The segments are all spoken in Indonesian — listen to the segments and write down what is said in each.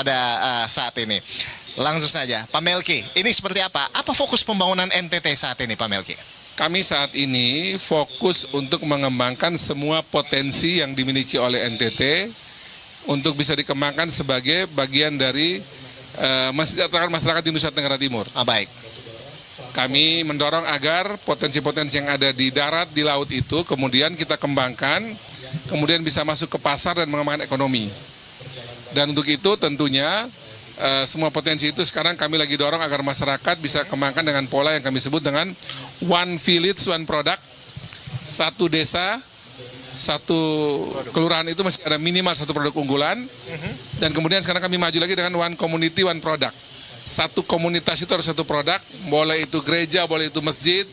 pada saat ini. Langsung saja, Pak Melki, ini seperti apa? Apa fokus pembangunan NTT saat ini, Pak Melki? Kami saat ini fokus untuk mengembangkan semua potensi yang dimiliki oleh NTT untuk bisa dikembangkan sebagai bagian dari mensejahterakan masyarakat di Nusa Tenggara Timur. Baik. Kami mendorong agar potensi-potensi yang ada di darat, di laut itu kemudian kita kembangkan, kemudian bisa masuk ke pasar dan mengembangkan ekonomi. Dan untuk itu tentunya semua potensi itu sekarang kami lagi dorong agar masyarakat bisa kembangkan dengan pola yang kami sebut dengan One Village, One Product. Satu desa, satu kelurahan itu masih ada minimal satu produk unggulan. Dan kemudian sekarang kami maju lagi dengan One Community, One Product. Satu komunitas itu harus satu produk, boleh itu gereja, boleh itu masjid,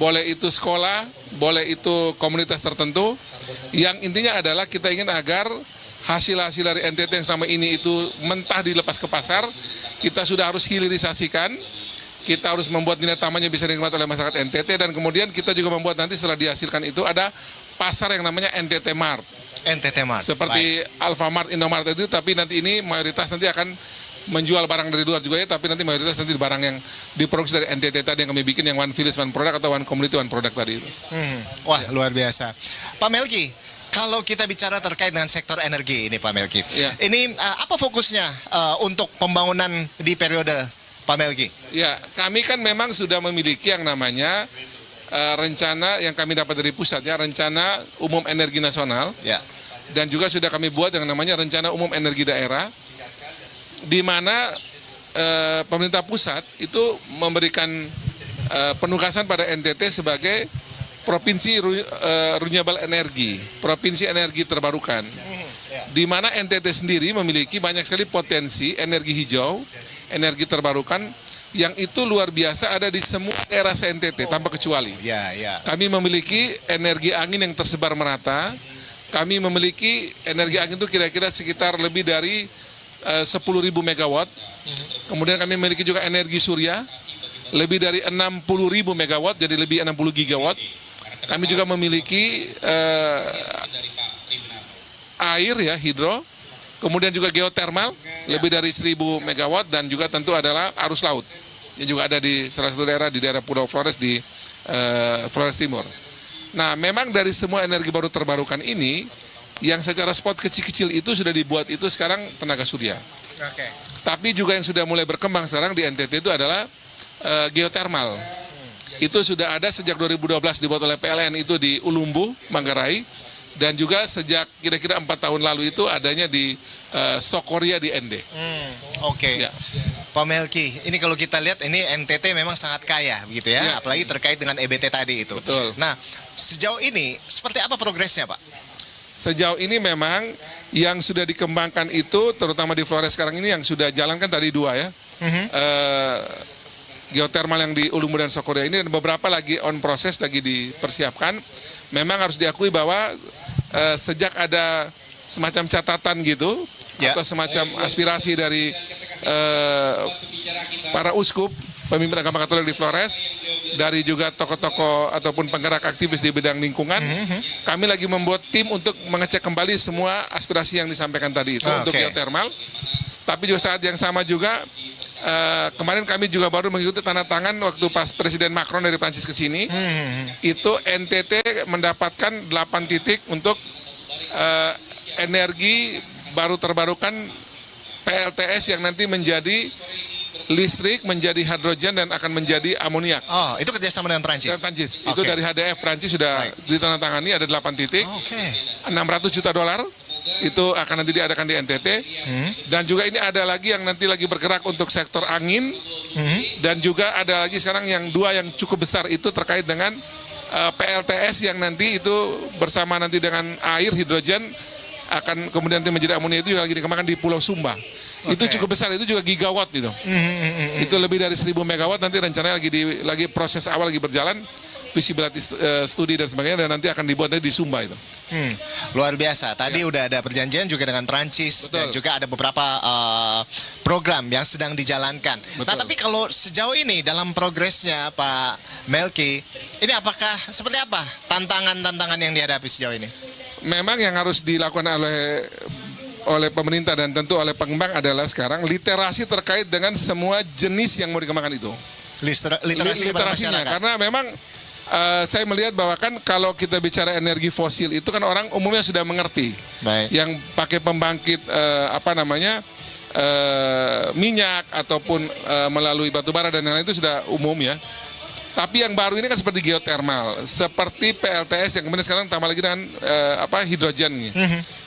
boleh itu sekolah, boleh itu komunitas tertentu. Yang intinya adalah kita ingin agar hasil-hasil dari NTT yang selama ini itu mentah dilepas ke pasar, kita sudah harus hilirisasikan, kita harus membuat nilai tambahnya bisa dinikmati oleh masyarakat NTT, dan kemudian kita juga membuat nanti setelah dihasilkan itu ada pasar yang namanya NTT Mart. NTT Mart. Seperti Alfamart, Indomart itu, tapi nanti ini mayoritas nanti akan menjual barang dari luar juga ya, tapi nanti mayoritas nanti barang yang diproduksi dari NTT tadi yang kami bikin, yang One Village, One Product atau One Community, One Product tadi itu. Wah, luar biasa. Pak Melki, kalau kita bicara terkait dengan sektor energi ini, Pak Melki, ini apa fokusnya untuk pembangunan di periode Pak Melki? Ya, kami kan memang sudah memiliki yang namanya rencana yang kami dapat dari pusat ya, Rencana Umum Energi Nasional. Ya. Dan juga sudah kami buat yang namanya Rencana Umum Energi Daerah, di mana pemerintah pusat itu memberikan penugasan pada NTT sebagai Provinsi Renewable Energy, Provinsi Energi Terbarukan, di mana NTT sendiri memiliki banyak sekali potensi energi hijau, energi terbarukan, yang itu luar biasa ada di semua daerah se-NTT tanpa kecuali. Kami memiliki energi angin yang tersebar merata, kami memiliki energi angin itu kira-kira sekitar lebih dari 10.000 megawatt, kemudian kami memiliki juga energi surya, lebih dari 60.000 megawatt, jadi lebih 60 gigawatt. Kami juga memiliki air ya, hidro, kemudian juga geotermal lebih dari 1.000 megawatt, dan juga tentu adalah arus laut yang juga ada di salah satu daerah, di daerah Pulau Flores, di Flores Timur. Nah, memang dari semua energi baru terbarukan ini, yang secara spot kecil-kecil itu sudah dibuat itu sekarang tenaga surya. Tapi juga yang sudah mulai berkembang sekarang di NTT itu adalah geotermal. Itu sudah ada sejak 2012 dibuat oleh PLN itu di Ulumbu, Manggarai, dan juga sejak kira-kira 4 tahun lalu itu adanya di Sokoria di Ende. Ya. Pak Melki, ini kalau kita lihat ini NTT memang sangat kaya begitu ya, apalagi terkait dengan EBT tadi itu. Betul. Nah, sejauh ini seperti apa progresnya, Pak? Sejauh ini memang yang sudah dikembangkan itu, terutama di Flores sekarang ini yang sudah jalankan tadi 2 ya. Geotermal yang di Ulumbu dan Sokoria ini, dan beberapa lagi on proses, lagi dipersiapkan. Memang harus diakui bahwa sejak ada semacam catatan gitu, atau semacam aspirasi dari para uskup, pemimpin agama Katolik di Flores, dari juga tokoh-tokoh ataupun penggerak aktivis di bidang lingkungan, kami lagi membuat tim untuk mengecek kembali semua aspirasi yang disampaikan tadi itu untuk geotermal. Tapi juga saat yang sama juga, kemarin kami juga baru mengikuti tanda tangan waktu pas Presiden Macron dari Prancis ke sini, itu NTT mendapatkan 8 titik untuk energi baru terbarukan PLTS yang nanti menjadi listrik, menjadi hidrogen, dan akan menjadi amoniak. Oh, itu kerjasama dengan Prancis? Dengan Prancis. Itu dari HDF Prancis sudah ditandatangani, ada 8 titik, 600 juta dolar. Itu akan nanti diadakan di NTT. Dan juga ini ada lagi yang nanti lagi bergerak untuk sektor angin, dan juga ada lagi sekarang yang 2 yang cukup besar itu terkait dengan PLTS yang nanti itu bersama nanti dengan air, hidrogen, akan kemudian nanti menjadi amonia, itu juga lagi dikembangkan di Pulau Sumba. Itu cukup besar, itu juga gigawatt gitu. Itu lebih dari 1.000 megawatt, nanti rencananya lagi proses awal lagi berjalan, visibility studi dan sebagainya, dan nanti akan dibuat di Sumba itu. Luar biasa. Tadi udah ada perjanjian juga dengan Prancis. Dan juga ada beberapa program yang sedang dijalankan. Nah, tapi kalau sejauh ini dalam progresnya Pak Melki, ini apakah seperti apa tantangan-tantangan yang dihadapi sejauh ini? Memang yang harus dilakukan oleh oleh pemerintah dan tentu oleh pengembang adalah sekarang literasi terkait dengan semua jenis yang mau dikembangkan itu. Literasi kepada Literasinya, masyarakat. karena memang saya melihat bahwa kan kalau kita bicara energi fosil itu kan orang umumnya sudah mengerti. Baik. Yang pakai pembangkit minyak ataupun melalui batu bara dan lain-lain itu sudah umum ya. Tapi yang baru ini kan seperti geothermal, seperti PLTS yang kemudian sekarang tambah lagi dengan hidrogen,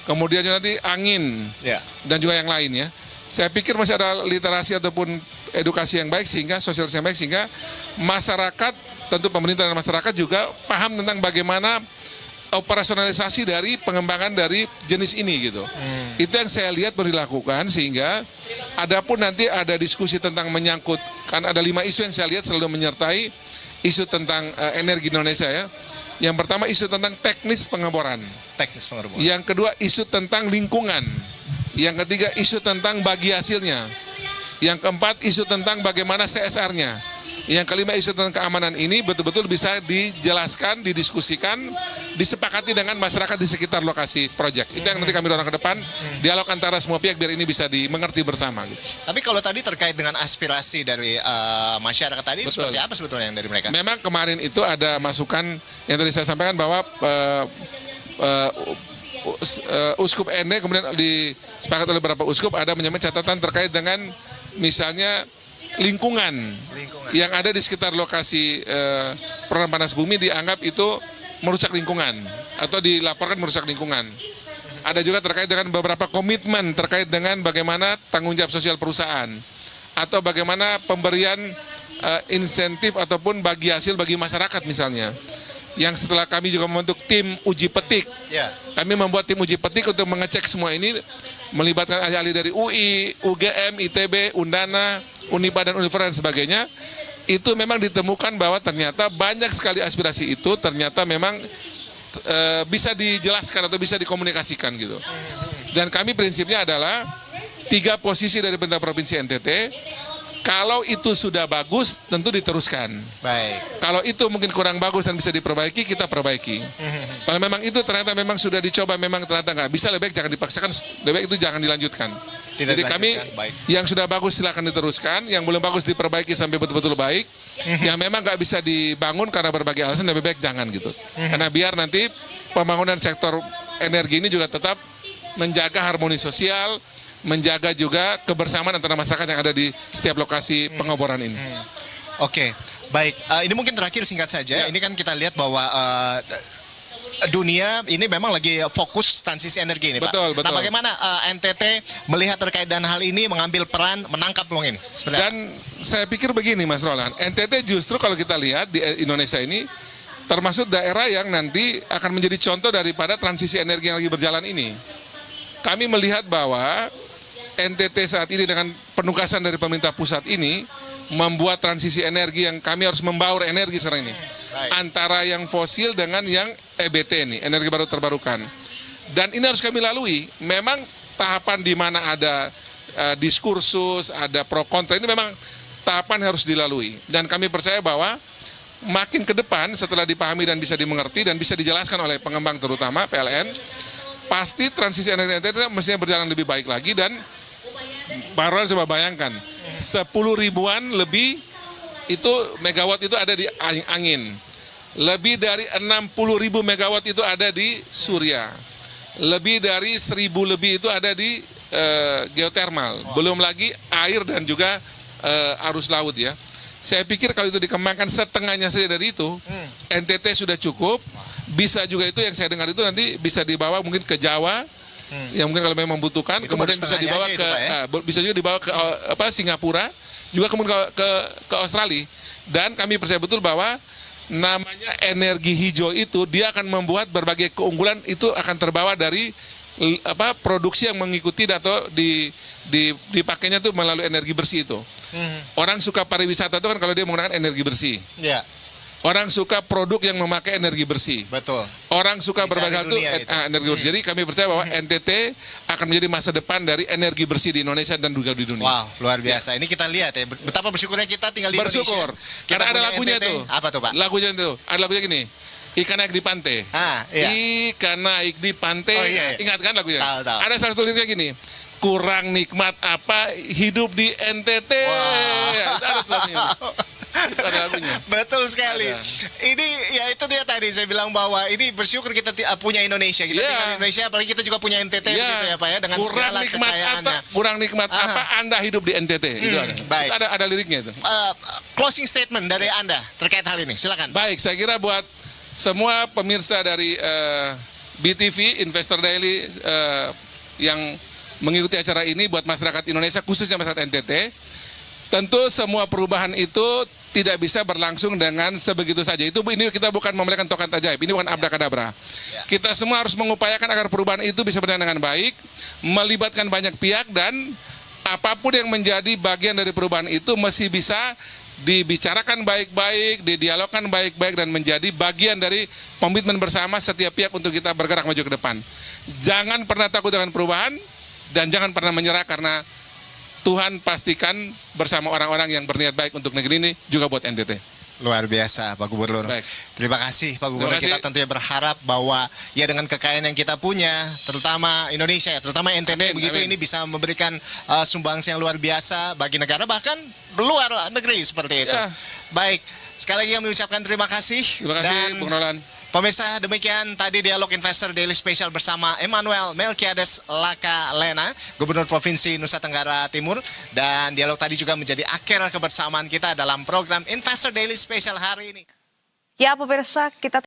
kemudian nanti angin Ya. dan juga yang lain ya. Saya pikir masih ada literasi ataupun edukasi yang baik sehingga sosialisasi yang baik sehingga masyarakat, tentu pemerintah dan masyarakat juga paham tentang bagaimana operasionalisasi dari pengembangan dari jenis ini gitu. Itu yang saya lihat perlu dilakukan sehingga adapun nanti ada diskusi tentang menyangkut, kan ada 5 isu yang saya lihat selalu menyertai isu tentang energi Indonesia ya. Yang pertama isu tentang teknis pengeboran. Teknis pengeboran. Yang kedua isu tentang lingkungan. Yang ketiga isu tentang bagi hasilnya. Yang keempat isu tentang bagaimana CSR-nya. Yang kelima isu tentang keamanan ini betul-betul bisa dijelaskan, didiskusikan, disepakati dengan masyarakat di sekitar lokasi proyek. Itu yang nanti kami dorong ke depan, dialog antara semua pihak biar ini bisa dimengerti bersama. Gitu. Tapi kalau tadi terkait dengan aspirasi dari masyarakat tadi, Betul. seperti apa sebetulnya yang dari mereka? Memang kemarin itu ada masukan yang tadi saya sampaikan bahwa Uskup Ende kemudian disepakati oleh beberapa uskup ada menyampaikan catatan terkait dengan misalnya lingkungan yang ada di sekitar lokasi program panas bumi dianggap itu merusak lingkungan atau dilaporkan merusak lingkungan. Ada juga terkait dengan beberapa komitmen terkait dengan bagaimana tanggung jawab sosial perusahaan atau bagaimana pemberian insentif ataupun bagi hasil bagi masyarakat misalnya. Yang setelah kami juga membentuk tim uji petik. Ya. Kami membuat tim uji petik untuk mengecek semua ini, melibatkan ahli-ahli dari UI, UGM, ITB, Undana, Unipa dan Universitas dan sebagainya. Itu memang ditemukan bahwa ternyata banyak sekali aspirasi itu ternyata memang bisa dijelaskan atau bisa dikomunikasikan gitu. Dan kami prinsipnya adalah 3 posisi dari pemerintah provinsi NTT. Kalau itu sudah bagus, tentu diteruskan. Baik. Kalau itu mungkin kurang bagus dan bisa diperbaiki, kita perbaiki. Kalau memang itu ternyata memang sudah dicoba, memang ternyata nggak bisa, lebih baik jangan dipaksakan, lebih baik itu jangan dilanjutkan. Jadi kami baik. yang sudah bagus silakan diteruskan, yang belum bagus diperbaiki sampai betul-betul baik. Yang memang nggak bisa dibangun karena berbagai alasan, lebih baik jangan gitu. Karena biar nanti pembangunan sektor energi ini juga tetap menjaga harmoni sosial, menjaga juga kebersamaan antara masyarakat yang ada di setiap lokasi pengeboran ini. Oke, baik. Ini mungkin terakhir singkat saja. Ya. Ini kan kita lihat bahwa dunia ini memang lagi fokus transisi energi ini, Betul, Pak. Nah, betul. bagaimana NTT melihat terkait dengan hal ini, mengambil peran, menangkap peluang ini? Sebenarnya. Dan saya pikir begini Mas Roland, NTT justru kalau kita lihat di Indonesia ini termasuk daerah yang nanti akan menjadi contoh daripada transisi energi yang lagi berjalan ini. Kami melihat bahwa NTT saat ini dengan penugasan dari pemerintah pusat ini membuat transisi energi yang kami harus membaur energi sekarang ini. Antara yang fosil dengan yang EBT ini, energi baru terbarukan. Dan ini harus kami lalui. Memang tahapan di mana ada diskursus, ada pro kontra, ini memang tahapan harus dilalui. Dan kami percaya bahwa makin ke depan setelah dipahami dan bisa dimengerti dan bisa dijelaskan oleh pengembang terutama PLN, pasti transisi energi NTT mestinya berjalan lebih baik lagi. Dan baru coba bayangkan 10 ribuan lebih itu megawatt itu ada di angin, lebih dari 60 ribu megawatt itu ada di surya, lebih dari 1000 lebih itu ada di geothermal, belum lagi air dan juga arus laut ya. Saya pikir kalau itu dikembangkan setengahnya saja dari itu, NTT sudah cukup. Bisa juga itu yang saya dengar itu nanti bisa dibawa mungkin ke Jawa. Yang mungkin kalau memang membutuhkan, Itu kemudian bisa setengahnya dibawa aja ke itu, Pak, ya? bisa juga dibawa ke Singapura, juga kemudian ke Australia. Dan kami percaya betul bahwa namanya energi hijau itu dia akan membuat berbagai keunggulan itu akan terbawa dari produksi yang mengikuti atau dipakainya tuh melalui energi bersih itu. Orang suka pariwisata itu kan kalau dia menggunakan energi bersih. Ya, Orang suka produk yang memakai energi bersih. betul. Orang suka Dicari berbagai hal itu dunia itu. energi bersih. Jadi kami percaya bahwa NTT akan menjadi masa depan dari energi bersih di Indonesia dan juga di dunia. Wow, luar biasa. Ini kita lihat ya, betapa bersyukurnya kita tinggal di Bersyukur. Indonesia. Kita Karena ada punya lagunya NTT. tuh. Apa tuh, Pak? Lagunya itu. Ada lagunya gini. Ikan naik di pantai. Iya. Ikan naik di pantai. Oh, iya. Ingat kan lagunya? Tahu. Ada salah satu liriknya gini. Kurang nikmat apa hidup di NTT. Ya, itu ada lagunya. Itu ada lagunya. Betul sekali. Ada. Ini ya itu dia tadi saya bilang bahwa ini bersyukur kita punya Indonesia. Kita tinggal di Indonesia, apalagi kita juga punya NTT begitu ya Pak ya, dengan segala kekayaannya. Kurang nikmat apa Anda hidup di NTT. Itu ada. Baik. Itu ada liriknya itu. Closing statement dari Anda terkait hal ini, silakan. Baik, saya kira buat semua pemirsa dari BTV, Investor Daily yang mengikuti acara ini, buat masyarakat Indonesia, khususnya masyarakat NTT, tentu semua perubahan itu tidak bisa berlangsung dengan sebegitu saja. Ini kita bukan memberikan token ajaib, ini bukan abrakadabra. Kita semua harus mengupayakan agar perubahan itu bisa berjalan dengan baik, melibatkan banyak pihak, dan apapun yang menjadi bagian dari perubahan itu mesti bisa dibicarakan baik-baik, didialogkan baik-baik, dan menjadi bagian dari komitmen bersama setiap pihak untuk kita bergerak maju ke depan. Jangan pernah takut dengan perubahan, dan jangan pernah menyerah, karena Tuhan pastikan bersama orang-orang yang berniat baik untuk negeri ini, juga buat NTT. Luar biasa Pak Gubernur. Baik. Terima kasih Pak Gubernur. Terima kasih. Kita tentunya berharap bahwa ya dengan kekayaan yang kita punya, terutama Indonesia ya, terutama NTT begitu, amin. ini bisa memberikan sumbangsi yang luar biasa bagi negara, bahkan luar negeri seperti itu. Ya. Baik, sekali lagi kami ucapkan terima kasih. Terima kasih, Bung Roland. Pemirsa, demikian tadi Dialog Investor Daily Special bersama Emmanuel Melkiades Lakalena, Gubernur Provinsi Nusa Tenggara Timur. Dan dialog tadi juga menjadi akhir kebersamaan kita dalam program Investor Daily Special hari ini. Ya, pemirsa, kita